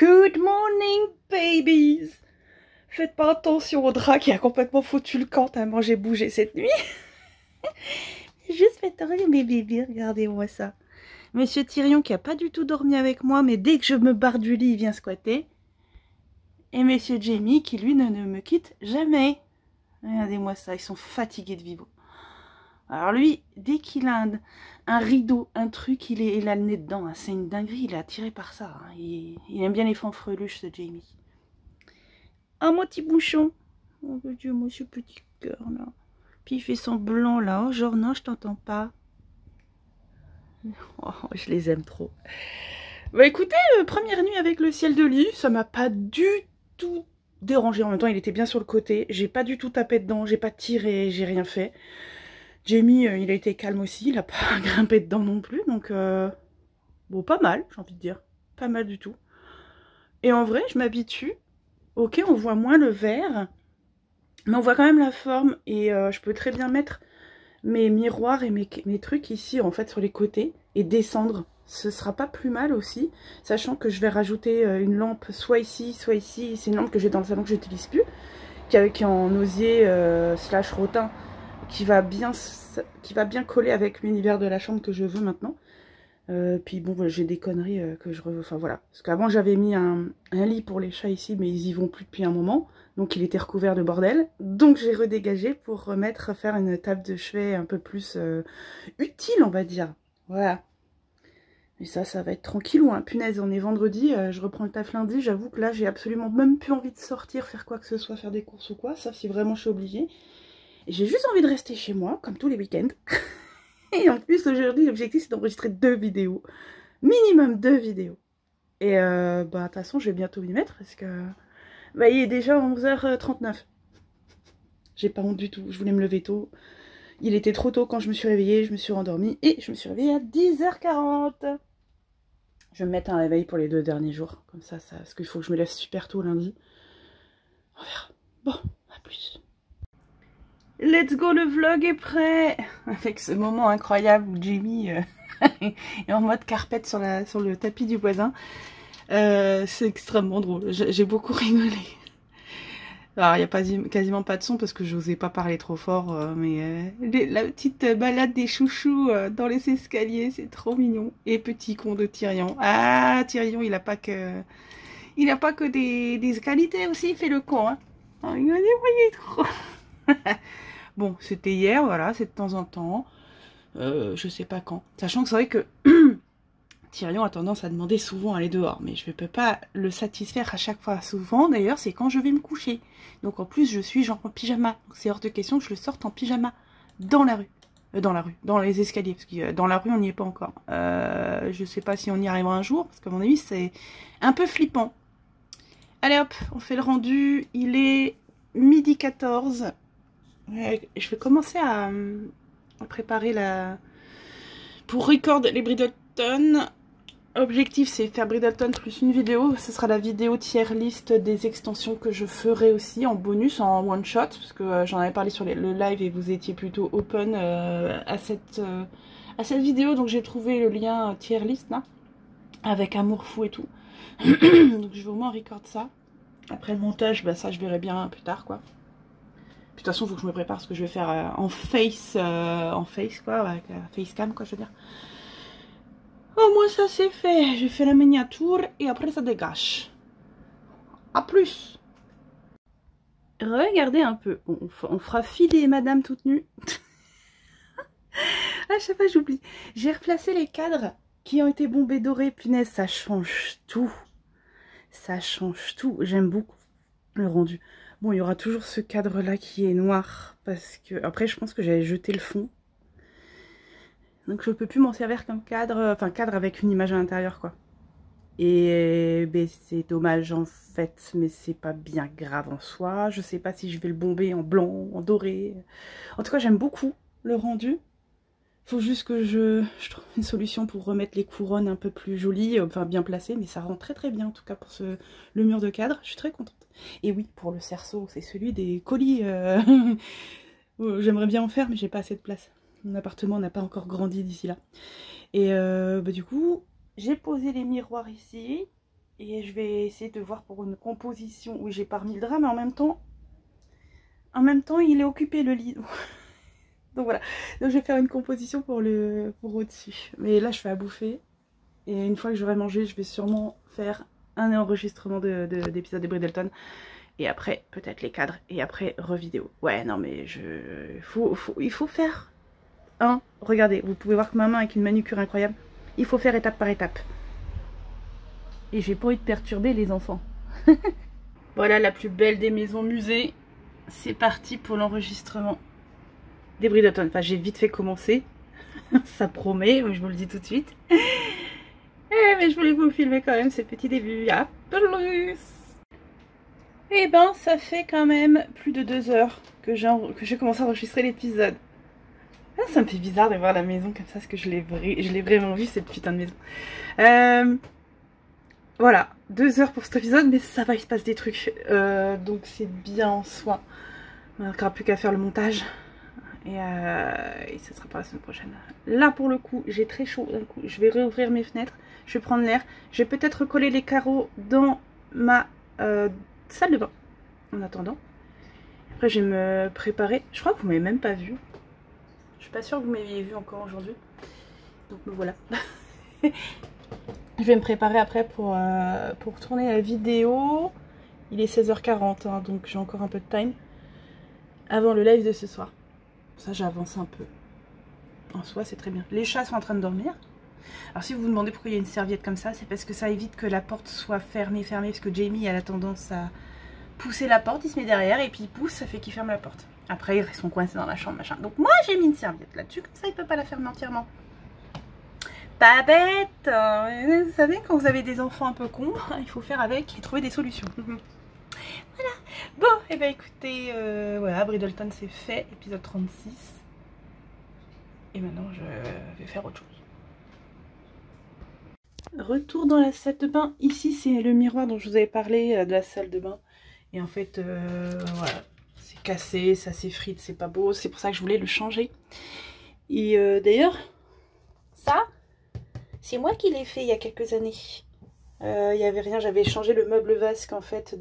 Good morning, babies! Faites pas attention au drap qui a complètement foutu le camp tellement j'ai bougé cette nuit. Juste faites rien, mes bébés, regardez-moi ça. Monsieur Tyrion qui a pas du tout dormi avec moi, mais dès que je me barre du lit, il vient squatter. Et Monsieur Jamie qui, lui, ne me quitte jamais. Regardez-moi ça, ils sont fatigués de vivre. Alors lui, dès qu'il a un rideau, un truc, il a le nez dedans. Hein. C'est une dinguerie, il est attiré par ça. Hein. Il aime bien les fanfreluches, ce Jamie. Ah, mon petit bouchon. Oh mon Dieu, moi, ce petit cœur, là. Puis il fait son blanc, là. Oh, genre, non, je t'entends pas. Oh, je les aime trop. Bah écoutez, première nuit avec le ciel de lit, ça m'a pas du tout dérangé. En même temps, il était bien sur le côté. J'ai pas du tout tapé dedans, j'ai pas tiré, j'ai rien fait. Jamie, il a été calme aussi, il a pas grimpé dedans non plus, donc bon, pas mal, j'ai envie de dire. Pas mal du tout. Et en vrai, je m'habitue. Ok, on voit moins le vert, mais on voit quand même la forme, et je peux très bien mettre mes miroirs et mes trucs ici, en fait, sur les côtés, et descendre. Ce sera pas plus mal aussi, sachant que je vais rajouter une lampe soit ici, soit ici. C'est une lampe que j'ai dans le salon que j'utilise plus, qui est en osier slash rotin, qui va bien coller avec l'univers de la chambre que je veux maintenant. Puis bon, j'ai des conneries que je... Enfin voilà, parce qu'avant j'avais mis un lit pour les chats ici, mais ils y vont plus depuis un moment. Donc il était recouvert de bordel. Donc j'ai redégagé pour faire une table de chevet un peu plus utile, on va dire. Voilà. Et ça va être tranquillou, hein. Punaise, on est vendredi, je reprends le taf lundi. J'avoue que là, j'ai absolument même plus envie de sortir, faire quoi que ce soit, faire des courses ou quoi. Sauf si vraiment je suis obligée. Et j'ai juste envie de rester chez moi, comme tous les week-ends. Et en plus, aujourd'hui, l'objectif, c'est d'enregistrer 2 vidéos. Minimum 2 vidéos. Et bah, de toute façon, je vais bientôt m'y mettre, parce que... Bah, il est déjà 11h39. J'ai pas honte du tout, je voulais me lever tôt. Il était trop tôt quand je me suis réveillée, je me suis rendormie, et je me suis réveillée à 10h40. Je vais me mettre un réveil pour les 2 derniers jours, comme ça, parce qu'il faut que je me lève super tôt lundi. On verra. Bon, à plus. Let's go, le vlog est prêt. Avec ce moment incroyable où Jamie est en mode carpette sur le tapis du voisin. C'est extrêmement drôle, j'ai beaucoup rigolé. Alors il n'y a quasiment pas de son parce que j'osais pas parler trop fort, mais la petite balade des chouchous dans les escaliers, c'est trop mignon. Et petit con de Tyrion. Ah, Tyrion, il a pas que des qualités aussi, il fait le con, hein. Oh, il est trop. Bon, c'était hier, voilà, c'est de temps en temps. Je sais pas quand. Sachant que c'est vrai que Tyrion a tendance à demander souvent à aller dehors, mais je ne peux pas le satisfaire à chaque fois. Souvent, d'ailleurs, c'est quand je vais me coucher. Donc en plus, je suis genre en pyjama. Donc c'est hors de question que je le sorte en pyjama dans la rue. Dans les escaliers, parce que dans la rue, on n'y est pas encore. Je sais pas si on y arrivera un jour, parce qu'à mon avis, c'est un peu flippant. Allez hop, on fait le rendu. Il est 12h14. Je vais commencer à préparer pour record les Bridleton. Objectif, c'est faire Bridleton plus une vidéo. Ce sera la vidéo tier list des extensions que je ferai aussi en bonus, en one shot, parce que j'en avais parlé sur le live et vous étiez plutôt open à cette vidéo. Donc j'ai trouvé le lien tier list là, avec Amour Fou et tout. Donc je vais au moins record ça. Après le montage, bah, ça je verrai bien plus tard quoi. De toute façon, il faut que je me prépare ce que je vais faire en face quoi, avec facecam quoi, je veux dire. Au moins ça c'est fait. Je fais la miniature et après ça dégage. A plus. Regardez un peu. On fera filer madame toute nue. À chaque fois j'oublie. J'ai replacé les cadres qui ont été bombés dorés. Punaise, ça change tout. Ça change tout. J'aime beaucoup le rendu. Bon, il y aura toujours ce cadre-là qui est noir. Parce que, après, je pense que j'avais jeté le fond. Donc, je peux plus m'en servir comme cadre. Enfin, cadre avec une image à l'intérieur, quoi. Et ben, c'est dommage, en fait. Mais c'est pas bien grave en soi. Je sais pas si je vais le bomber en blanc, en doré. En tout cas, j'aime beaucoup le rendu. Faut juste que je trouve une solution pour remettre les couronnes un peu plus jolies. Enfin, bien placées. Mais ça rend très très bien, en tout cas, pour le mur de cadre. Je suis très contente. Et oui, pour le cerceau, c'est celui des colis. J'aimerais bien en faire, mais j'ai pas assez de place. Mon appartement n'a pas encore grandi d'ici là. Et bah, du coup, j'ai posé les miroirs ici. Et je vais essayer de voir pour une composition. Oui, j'ai pas remis le drap, mais en même temps, il est occupé le lit. Donc voilà. Donc je vais faire une composition pour au-dessus. Mais là, je fais à bouffer. Et une fois que j'aurai mangé, je vais sûrement faire un enregistrement d'épisode des Bridleton. Et après, peut-être les cadres. Et après, revidéo. Ouais, non, mais il faut faire. Hein, regardez, vous pouvez voir que ma main avec une manucure incroyable. Il faut faire étape par étape. Et j'ai pas envie de perturber les enfants. Voilà la plus belle des maisons musées. C'est parti pour l'enregistrement des Bridleton. Enfin, j'ai vite fait commencer. Ça promet, je vous le dis tout de suite. Mais je voulais vous filmer quand même ces petits débuts. À plus. Et ben, ça fait quand même plus de 2 heures que j'ai commencé à enregistrer l'épisode. Ah, ça me fait bizarre de voir la maison comme ça, parce que je l'ai vraiment vu, cette putain de maison. Voilà, 2 heures pour cet épisode, mais ça va, il se passe des trucs. Donc c'est bien en soi. On n'aura plus qu'à faire le montage. Et ce sera pas la semaine prochaine. Là, pour le coup, j'ai très chaud d'un coup. Je vais réouvrir mes fenêtres. Je vais prendre l'air. Je vais peut-être recoller les carreaux dans ma salle de bain. En attendant. Après, je vais me préparer. Je crois que vous m'avez même pas vu. Je suis pas sûre que vous m'aviez vu encore aujourd'hui. Donc me voilà. Je vais me préparer après pour tourner la vidéo. Il est 16h40, hein, donc j'ai encore un peu de time. Avant le live de ce soir. Ça, j'avance un peu. En soi, c'est très bien. Les chats sont en train de dormir. Alors si vous vous demandez pourquoi il y a une serviette comme ça, c'est parce que ça évite que la porte soit fermée, parce que Jamie a la tendance à pousser la porte, il se met derrière et puis il pousse, ça fait qu'il ferme la porte. Après, ils sont coincés dans la chambre, machin. Donc moi, j'ai mis une serviette là-dessus, comme ça, il ne peut pas la fermer entièrement. Pas bête. Vous savez, quand vous avez des enfants un peu cons, il faut faire avec et trouver des solutions. Voilà. Bon, et ben écoutez, voilà, Bridleton c'est fait, épisode 36. Et maintenant, je vais faire autre chose. Retour dans la salle de bain. Ici, c'est le miroir dont je vous avais parlé de la salle de bain. Et en fait, voilà, c'est cassé, ça s'effrite, c'est pas beau. C'est pour ça que je voulais le changer. Et d'ailleurs, ça, c'est moi qui l'ai fait il y a quelques années. Il n'y avait rien, j'avais changé le meuble vasque en fait,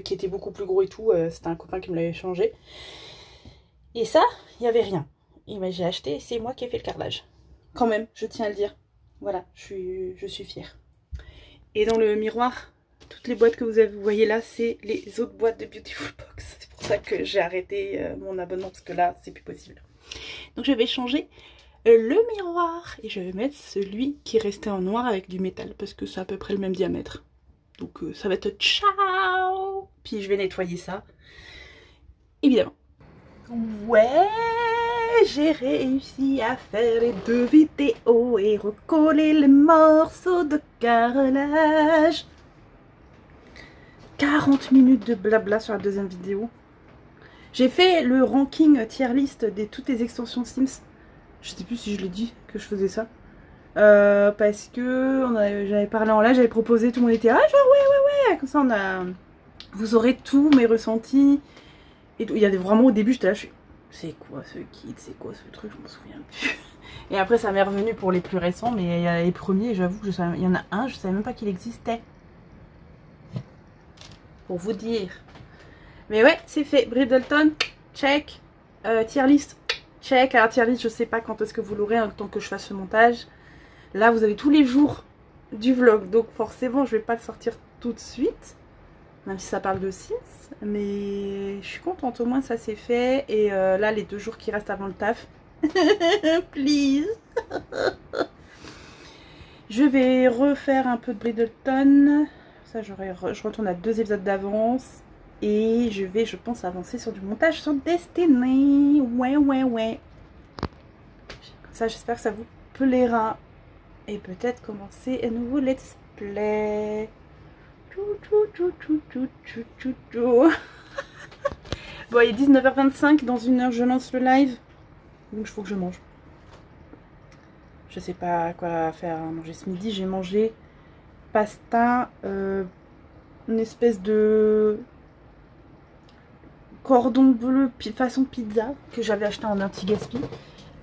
qui était beaucoup plus gros et tout. C'était un copain qui me l'avait changé. Et ça, il n'y avait rien. Et ben, j'ai acheté, c'est moi qui ai fait le carrelage. Quand même, je tiens à le dire. Voilà, je suis fière. Et dans le miroir, toutes les boîtes que vous voyez là, c'est les autres boîtes de Beautiful Box. C'est pour ça que j'ai arrêté mon abonnement, parce que là, c'est plus possible. Donc je vais changer le miroir et je vais mettre celui qui est resté en noir avec du métal, parce que c'est à peu près le même diamètre. Donc ça va être ciao. Puis je vais nettoyer ça, évidemment. Ouais, j'ai réussi à faire les 2 vidéos et recoller les morceaux de carrelage. 40 minutes de blabla sur la deuxième vidéo. J'ai fait le ranking tier list de toutes les extensions Sims. Je sais plus si je l'ai dit que je faisais ça. Parce que j'avais parlé en live, j'avais proposé, tout le monde était ah genre ouais. Comme ça vous aurez tous mes ressentis. Et tout. Il y a vraiment au début j'étais là, c'est quoi ce kit, c'est quoi ce truc, je m'en souviens plus. Et après ça m'est revenu pour les plus récents, mais il y a les premiers, j'avoue que il y en a un, je savais même pas qu'il existait. Pour vous dire. Mais ouais, c'est fait. Bridleton, check. Tier list, check. Alors tier list, je sais pas quand est-ce que vous l'aurez, en tant que je fasse ce montage. Là, vous avez tous les jours du vlog, donc forcément, je vais pas le sortir tout de suite. Même si ça parle de Sims, mais je suis contente, au moins ça c'est fait. Et là, les 2 jours qui restent avant le taf, please. Je vais refaire un peu de Bridleton. Ça, je retourne à 2 épisodes d'avance. Et je vais, je pense, avancer sur du montage sur Destiny. Ouais. Comme ça, j'espère que ça vous plaira. Et peut-être commencer un nouveau let's play. Bon, il est 19h25, dans 1 heure je lance le live. Donc il faut que je mange. Je sais pas quoi faire à manger ce midi. J'ai mangé pasta, une espèce de cordon bleu façon pizza que j'avais acheté en anti-gaspi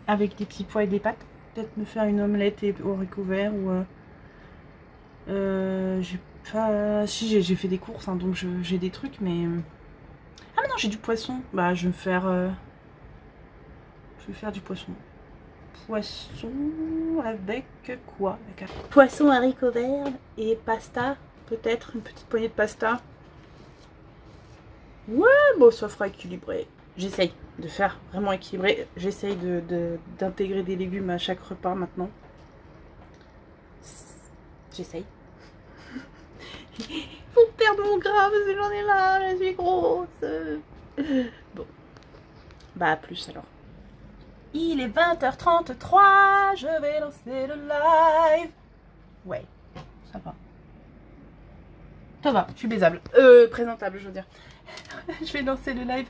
avec des petits pois et des pâtes. Peut-être me faire une omelette et au haricots verts ou Enfin, si, j'ai fait des courses, hein, donc j'ai des trucs, mais... Ah mais non, j'ai du poisson. Bah, je vais faire du poisson. Poisson avec quoi? Poisson, haricots verts et pasta. Peut-être une petite poignée de pasta. Ouais, bon, ça fera équilibré. J'essaye de faire vraiment équilibré. J'essaye d'intégrer des légumes à chaque repas maintenant. J'essaye. Faut perdre mon gras parce que j'en ai là, je suis grosse. Bon. Bah, à plus alors. Il est 20h33, je vais lancer le live. Ouais, ça va. Ça va, je suis baisable. Présentable, je veux dire. Je vais lancer le live.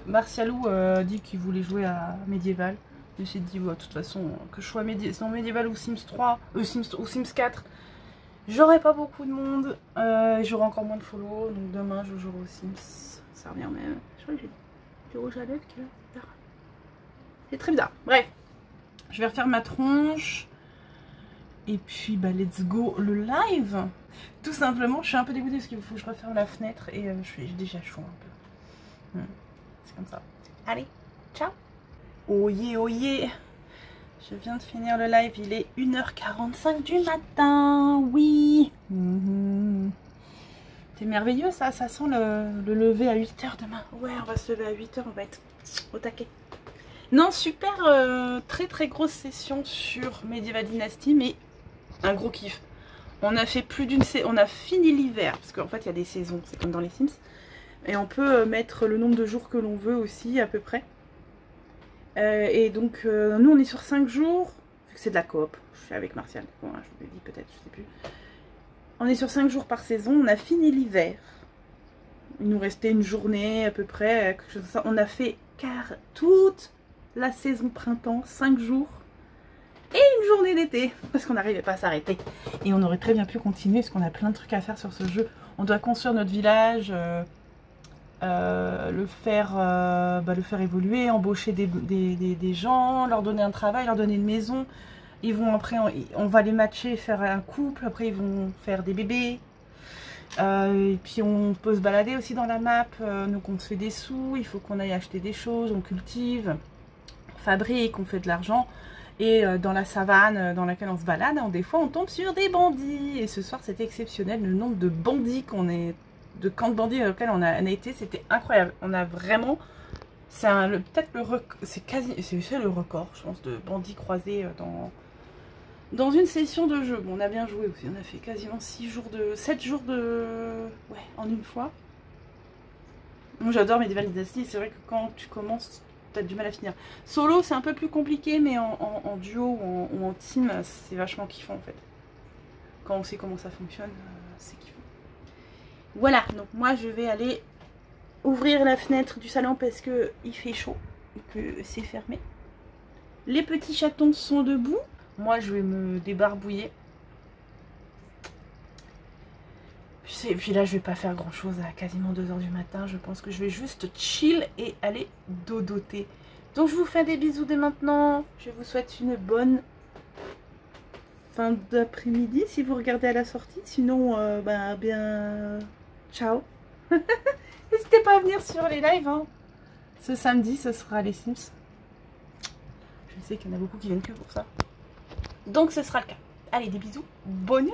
Martialou dit qu'il voulait jouer à Medieval. Je me suis dit, de toute façon, que je sois dans Medieval ou Sims 3, ou Sims 4, j'aurai pas beaucoup de monde. J'aurai encore moins de follow. Donc demain, je jouerai aux Sims. Ça revient même. Je crois que j'ai du rouge à lèvres qui est là. C'est très bizarre. Bref, je vais refaire ma tronche. Et puis, bah, let's go le live. Tout simplement, je suis un peu dégoûtée parce qu'il faut que je referme la fenêtre. Et j'ai déjà chaud un peu. C'est comme ça. Allez, ciao. Oh yeah, oh yeah. Je viens de finir le live. Il est 1h45 du matin. Oui. C'est merveilleux ça. Ça sent le lever à 8h demain. Ouais, on va se lever à 8h. On va être au taquet. Non, super, très grosse session sur Medieval Dynasty, mais un gros kiff. On a fait plus d'une saison, on a fini l'hiver, parce qu'en fait il y a des saisons, c'est comme dans les Sims. Et on peut mettre le nombre de jours que l'on veut aussi, à peu près. Et donc, nous on est sur 5 jours, vu que c'est de la coop, je suis avec Martial, bon, je vous l'ai dit peut-être, je sais plus. On est sur 5 jours par saison, on a fini l'hiver. Il nous restait une journée à peu près, quelque chose comme ça. On a fait toute la saison printemps, 5 jours et une journée d'été parce qu'on n'arrivait pas à s'arrêter et on aurait très bien pu continuer parce qu'on a plein de trucs à faire sur ce jeu. On doit construire notre village, le faire évoluer, embaucher des gens, leur donner un travail, leur donner une maison. Ils vont après, on va les matcher, faire un couple, après ils vont faire des bébés. Et puis on peut se balader aussi dans la map, donc on se fait des sous, il faut qu'on aille acheter des choses, on cultive, on fabrique, on fait de l'argent. Et dans la savane dans laquelle on se balade, des fois on tombe sur des bandits. Et ce soir c'était exceptionnel, le nombre de bandits de camps de bandits auxquels on a été, c'était incroyable. On a vraiment, c'est peut-être le record, c'est le record je pense de bandits croisés dans une session de jeu. Bon, on a bien joué aussi, on a fait quasiment 7 jours ouais, en une fois. Moi j'adore Medieval Dynasty, c'est vrai que quand tu commences, t'as du mal à finir. Solo c'est un peu plus compliqué, mais en duo ou en team, c'est vachement kiffant en fait. Quand on sait comment ça fonctionne, c'est kiffant. Voilà, donc moi je vais aller ouvrir la fenêtre du salon parce que il fait chaud et que c'est fermé. Les petits chatons sont debout. Moi, je vais me débarbouiller. Et puis là, je vais pas faire grand chose à quasiment 2h du matin. Je pense que je vais juste chill et aller dodoter. Donc, je vous fais des bisous dès maintenant. Je vous souhaite une bonne fin d'après-midi si vous regardez à la sortie. Sinon, bien, ciao. N'hésitez pas à venir sur les lives. Hein. Ce samedi, ce sera les Sims. Je sais qu'il y en a beaucoup qui viennent que pour ça. Donc ce sera le cas. Allez, des bisous. Bonne nuit.